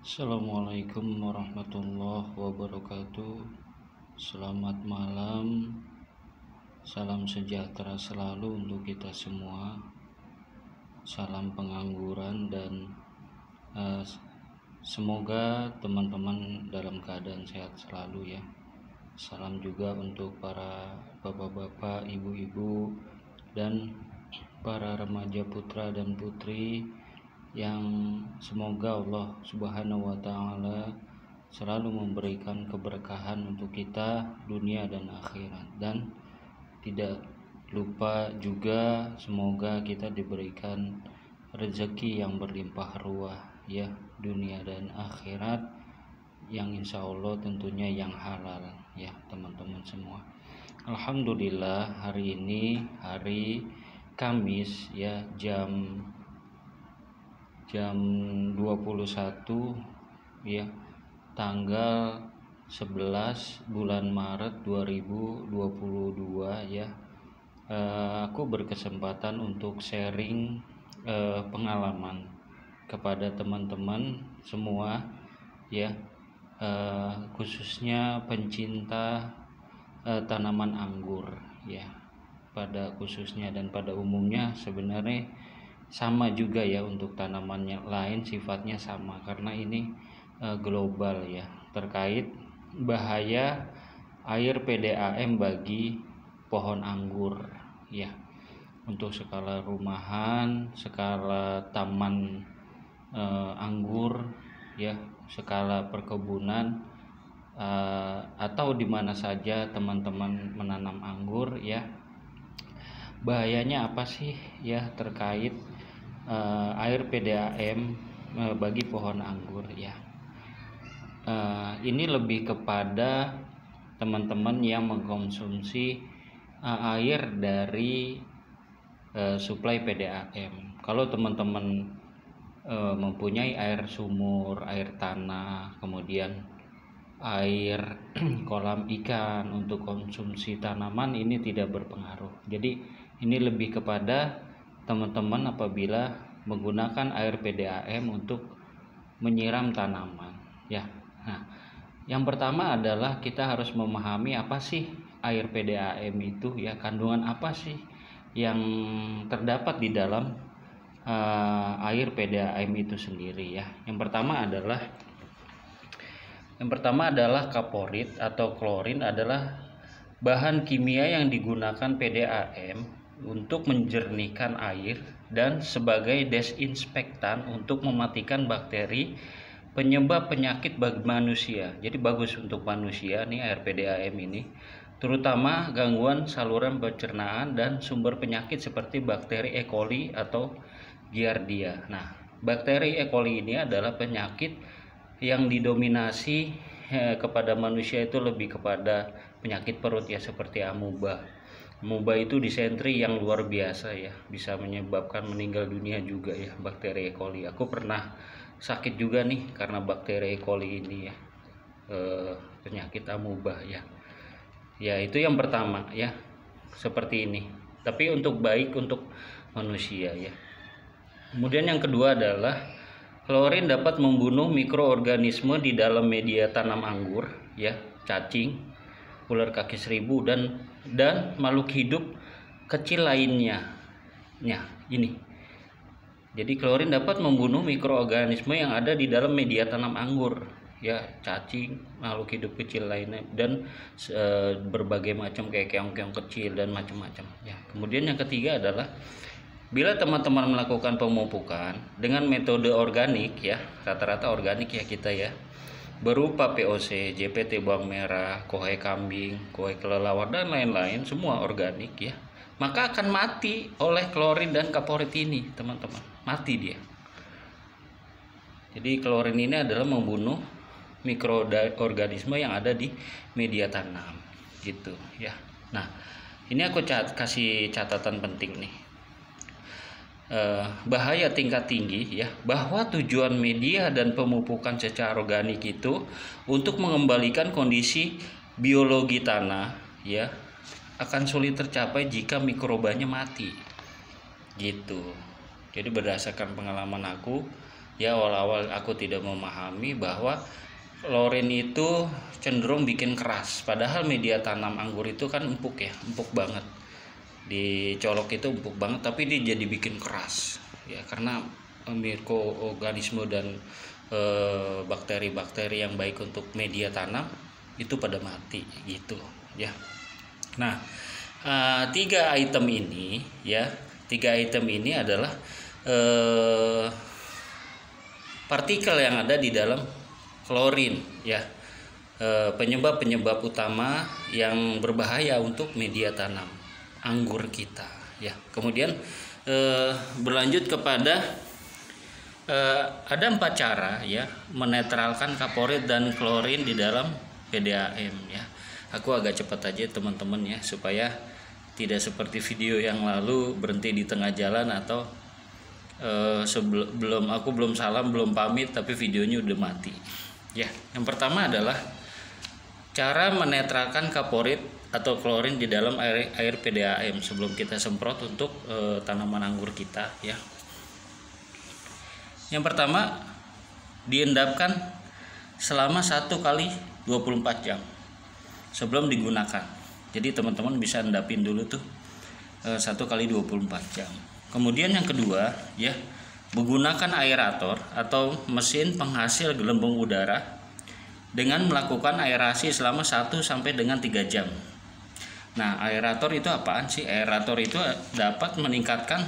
Assalamualaikum warahmatullahi wabarakatuh. Selamat malam. Salam sejahtera selalu untuk kita semua. Salam pengangguran dan semoga teman-teman dalam keadaan sehat selalu ya. Salam juga untuk para bapak-bapak, ibu-ibu, dan para remaja putra dan putri yang semoga Allah Subhanahu wa Ta'ala selalu memberikan keberkahan untuk kita dunia dan akhirat, dan tidak lupa juga semoga kita diberikan rezeki yang berlimpah ruah ya, dunia dan akhirat, yang insya Allah tentunya yang halal ya teman-teman semua. Alhamdulillah, hari ini hari Kamis ya, jam 21 ya, tanggal 11 bulan Maret 2022 ya. Aku berkesempatan untuk sharing pengalaman kepada teman-teman semua ya, khususnya pencinta tanaman anggur ya, pada khususnya dan pada umumnya sebenarnya sama juga ya, untuk tanaman yang lain sifatnya sama karena ini global ya, terkait bahaya air PDAM bagi pohon anggur ya, untuk skala rumahan, skala taman anggur ya, skala perkebunan atau di mana saja teman-teman menanam anggur ya. Bahayanya apa sih ya terkait air PDAM bagi pohon anggur ya. Ini lebih kepada teman-teman yang mengkonsumsi air dari suplai PDAM. Kalau teman-teman mempunyai air sumur, air tanah, kemudian air kolam ikan untuk konsumsi tanaman, ini tidak berpengaruh. Jadi ini lebih kepada teman-teman apabila menggunakan air PDAM untuk menyiram tanaman ya. Nah, yang pertama adalah kita harus memahami apa sih air PDAM itu ya, kandungan apa sih yang terdapat di dalam air PDAM itu sendiri ya. Yang pertama adalah kaporit atau klorin, adalah bahan kimia yang digunakan PDAM untuk menjernihkan air dan sebagai desinfektan untuk mematikan bakteri penyebab penyakit bagi manusia. Jadi bagus untuk manusia nih air PDAM ini, terutama gangguan saluran pencernaan dan sumber penyakit seperti bakteri E. coli atau Giardia. Nah, bakteri E. coli ini adalah penyakit yang didominasi kepada manusia itu lebih kepada penyakit perut ya, seperti amuba. Amuba itu disentri yang luar biasa ya, bisa menyebabkan meninggal dunia juga ya, bakteri E. coli. Aku pernah sakit juga nih karena bakteri E. coli ini ya, penyakit amuba ya. Ya itu yang pertama ya, seperti ini. Tapi untuk baik untuk manusia ya. Kemudian yang kedua adalah klorin dapat membunuh mikroorganisme di dalam media tanam anggur ya, cacing, ular kaki seribu dan makhluk hidup kecil lainnya. Nah, ini. Jadi klorin dapat membunuh mikroorganisme yang ada di dalam media tanam anggur ya, cacing, makhluk hidup kecil lainnya, dan berbagai macam kayak keong-keong kecil dan macam-macam ya. Kemudian yang ketiga adalah bila teman-teman melakukan pemupukan dengan metode organik ya, rata-rata organik ya kita ya, berupa POC, JPT bawang merah, kohe kambing, kohe kelelawar dan lain-lain, semua organik ya, maka akan mati oleh klorin dan kaporit ini teman-teman, mati dia. Jadi klorin ini adalah membunuh mikroorganisme yang ada di media tanam gitu ya. Nah, ini aku kasih catatan penting nih. Bahaya tingkat tinggi ya, bahwa tujuan media dan pemupukan secara organik itu untuk mengembalikan kondisi biologi tanah ya, akan sulit tercapai jika mikrobanya mati gitu. Jadi berdasarkan pengalaman aku Ya, awal-awal aku tidak memahami bahwa klorin itu cenderung bikin keras, padahal media tanam anggur itu kan empuk ya, empuk banget. Dicolok itu empuk banget, tapi dia jadi bikin keras ya, karena mikroorganisme dan bakteri-bakteri yang baik untuk media tanam itu pada mati gitu ya. Nah, tiga item ini adalah partikel yang ada di dalam klorin ya, penyebab utama yang berbahaya untuk media tanam anggur kita ya. Kemudian berlanjut kepada ada 4 cara ya menetralkan kaporit dan klorin di dalam PDAM ya. Aku agak cepat aja teman-teman ya, supaya tidak seperti video yang lalu berhenti di tengah jalan, atau aku belum salam, belum pamit, tapi videonya udah mati ya. Yang pertama adalah cara menetralkan kaporit atau klorin di dalam air PDAM sebelum kita semprot untuk tanaman anggur kita ya. Yang pertama, diendapkan selama 1 kali 24 jam sebelum digunakan. Jadi teman-teman bisa endapin dulu tuh 1 kali 24 jam. Kemudian yang kedua ya, menggunakan aerator atau mesin penghasil gelembung udara dengan melakukan aerasi selama 1 sampai dengan 3 jam. Nah, aerator itu apaan sih? Aerator itu dapat meningkatkan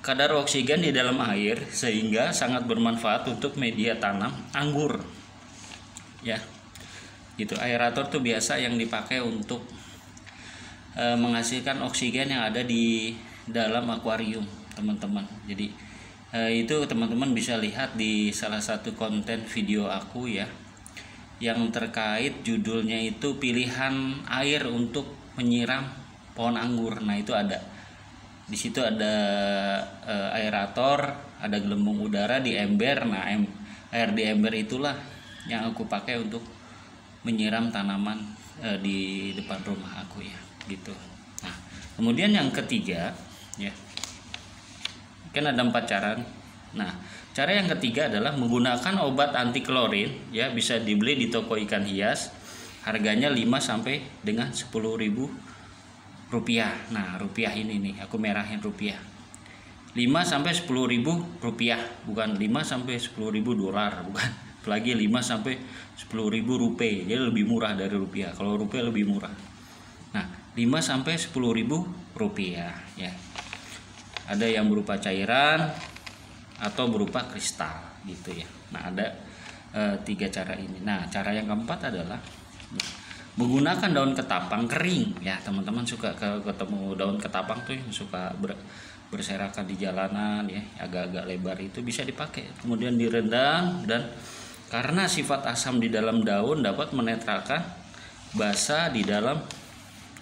kadar oksigen di dalam air sehingga sangat bermanfaat untuk media tanam anggur. Ya. Gitu. Aerator tuh biasa yang dipakai untuk menghasilkan oksigen yang ada di dalam akuarium, teman-teman. Jadi itu teman-teman bisa lihat di salah satu konten video aku ya, yang terkait judulnya itu pilihan air untuk menyiram pohon anggur. Nah, itu ada di situ, ada aerator, ada gelembung udara di ember. Nah, air di ember itulah yang aku pakai untuk menyiram tanaman di depan rumah aku ya, gitu. Nah, kemudian yang ketiga ya, kan ada 4 cara. Nah, cara yang ketiga adalah menggunakan obat anti klorin ya, bisa dibeli di toko ikan hias, harganya 5 sampai dengan 10.000 rupiah. Nah, rupiah ini nih, aku merahin rupiah. 5 sampai 10.000 rupiah, bukan 5 sampai 10.000 dolar, bukan. Apalagi 5 sampai 10.000 rupiah, jadi lebih murah dari rupiah. Kalau rupiah lebih murah. Nah, 5 sampai 10.000 rupiah ya. Ada yang berupa cairan atau berupa kristal gitu ya. Nah, ada 3 cara ini. Nah, cara yang keempat adalah menggunakan daun ketapang kering ya. Teman-teman suka ketemu daun ketapang tuh yang suka berserakan di jalanan ya, agak-agak lebar, itu bisa dipakai. Kemudian direndam, dan karena sifat asam di dalam daun dapat menetralkan basa di dalam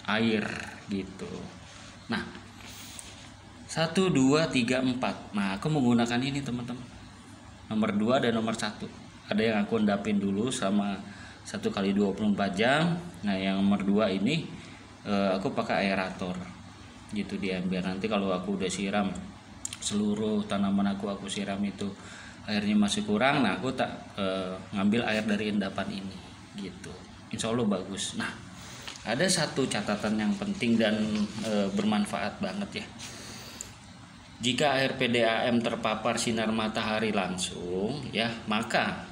air gitu. Nah, 1, 2, 3, 4. Nah, aku menggunakan ini teman-teman, nomor 2 dan nomor 1. Ada yang aku endapin dulu sama 1 kali 24 jam. Nah, yang nomor 2 ini aku pakai aerator gitu di ember. Nanti kalau aku udah siram seluruh tanaman aku siram itu airnya masih kurang, nah aku tak ngambil air dari endapan ini gitu. Insya Allah bagus. Nah, ada satu catatan yang penting dan bermanfaat banget ya. Jika air PDAM terpapar sinar matahari langsung ya, maka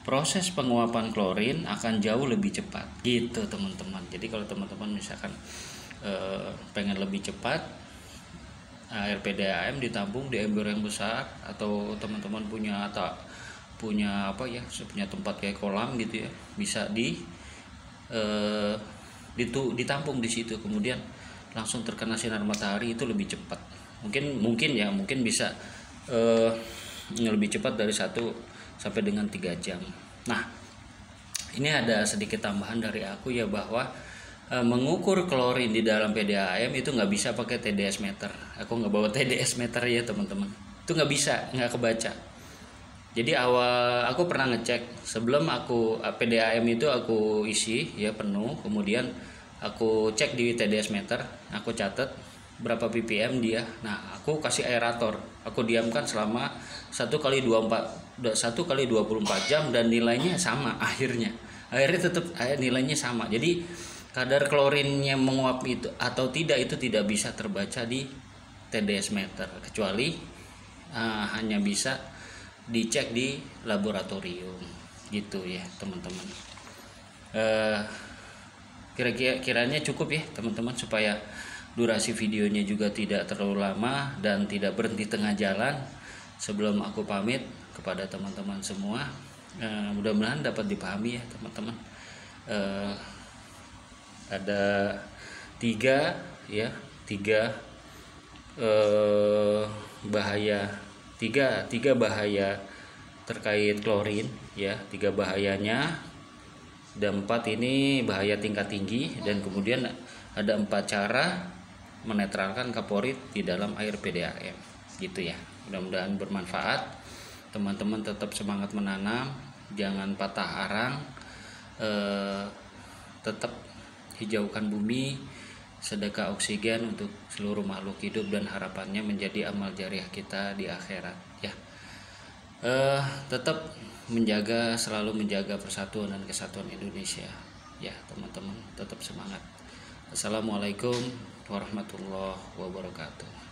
proses penguapan klorin akan jauh lebih cepat gitu teman-teman. Jadi kalau teman-teman misalkan pengen lebih cepat, air PDAM ditampung di ember yang besar, atau teman-teman punya apa ya, punya tempat kayak kolam gitu ya, bisa ditampung di situ, kemudian langsung terkena sinar matahari, itu lebih cepat. Mungkin bisa lebih cepat dari 1 sampai dengan 3 jam. Nah, ini ada sedikit tambahan dari aku ya, bahwa mengukur klorin di dalam PDAM itu nggak bisa pakai TDS meter. Aku nggak bawa TDS meter ya teman-teman, itu nggak bisa, nggak kebaca. Jadi awal aku pernah ngecek sebelum aku PDAM itu aku isi ya penuh, kemudian aku cek di TDS meter, aku catat berapa ppm dia. Nah, aku kasih aerator, aku diamkan selama 1 kali 24 jam dan nilainya sama akhirnya tetap nilainya sama. Jadi kadar klorinnya menguap itu atau tidak itu tidak bisa terbaca di TDS meter, kecuali hanya bisa dicek di laboratorium gitu ya teman-teman. Kiranya cukup ya teman-teman, supaya durasi videonya juga tidak terlalu lama dan tidak berhenti tengah jalan. Sebelum aku pamit kepada teman-teman semua, mudah-mudahan dapat dipahami ya teman-teman. Ada tiga bahaya terkait klorin ya, 3 bahayanya. Ada 4 ini bahaya tingkat tinggi, dan kemudian ada 4 cara menetralkan kaporit di dalam air PDAM gitu ya. Mudah-mudahan bermanfaat. Teman-teman tetap semangat menanam, jangan patah arang, tetap hijaukan bumi, sedekah oksigen untuk seluruh makhluk hidup, dan harapannya menjadi amal jariah kita di akhirat ya. Tetap selalu menjaga persatuan dan kesatuan Indonesia ya teman-teman. Tetap semangat. Assalamualaikum warahmatullahi wabarakatuh.